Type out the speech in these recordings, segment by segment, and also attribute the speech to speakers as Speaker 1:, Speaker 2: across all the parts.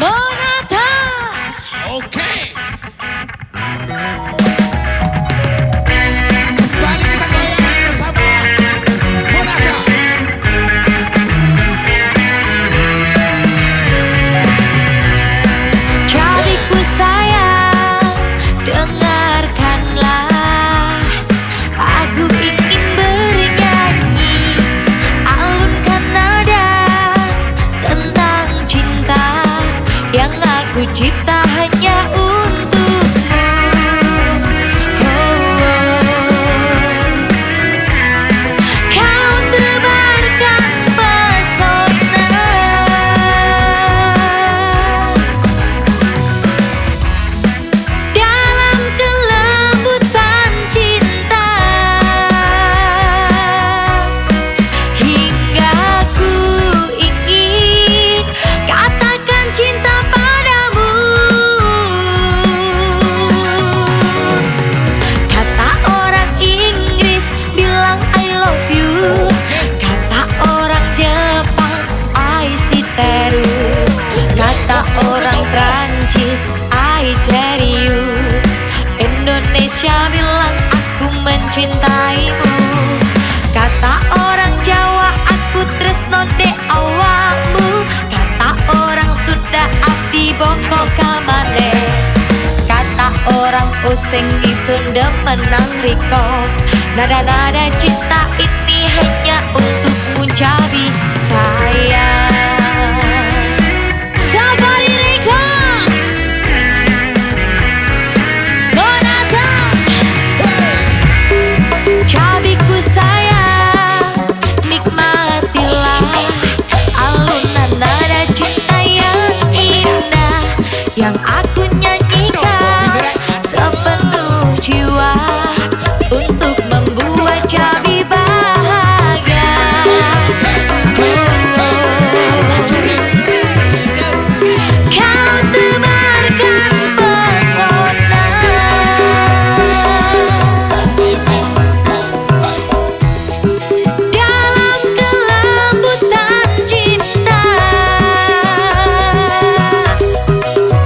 Speaker 1: Monata.
Speaker 2: Oke. Kembali kita goyang bersama Monata.
Speaker 1: Jadiku sayang, dengarkanlah. Aku ingin bernyanyi, alunkan nada tentang cinta yang aku cipta hanya untukmu. Kau tebarkan pesona dalam kelembutan cinta, hingga ku ingin katakan cinta padamu. Kata orang Inggris bilang I love you, kata orang Jepang I see teru, kata orang Prancis I cherish you, Indonesia bilang aku mencintaimu, kata orang Jawa aku tresno dek awakmu, kata orang Sunda abdi boko kamane, kata orang Osing ingsun demenang riko. Nada-nada cinta ini hanya untukmu Cabi sayang. Safari Riko Monata. Cabiku sayang, nikmatilah alunan nada cinta yang indah yang aku nyanyikan sepenuh jiwa untuk membuat Cabi bahagia. Kau tebarkan pesona dalam kelembutan cinta,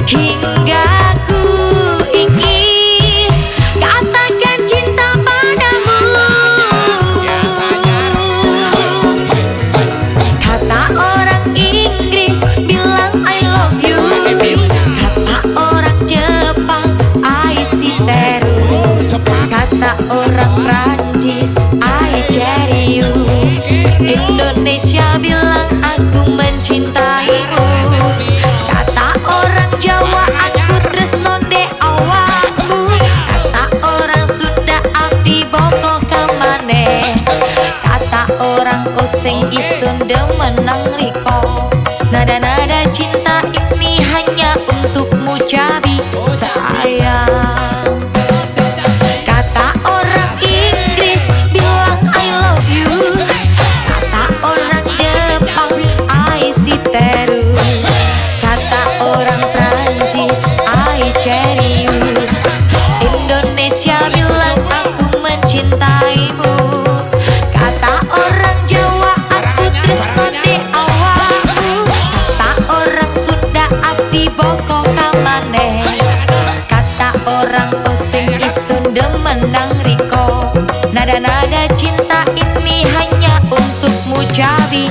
Speaker 1: hingga ku ingin katakan cinta padamu. Kata orang Inggris bilang I love you, kata orang Jepang I see teru, kata orang Prancis I cherish you, Indonesia bilang aku mencintaimu, kata orang Jawa aku tresno dek awakmu, kata orang Sunda abdi boko kamane, kata orang Osing isun demenang riko. Nada-nada cinta ini hanya untukmu Cabi sayang. Kata orang Inggris bilang I love you, kata orang Jepang I see teru, kata orang Prancis I cherish you, Indonesia bilang aku mencintaimu, kata orang Jawa aku tresno dek awakmu, kata orang Sunda abdi boko kamane, kata orang Osing isun demenang riko. Nada-nada cinta ini hanya untukmu Cabi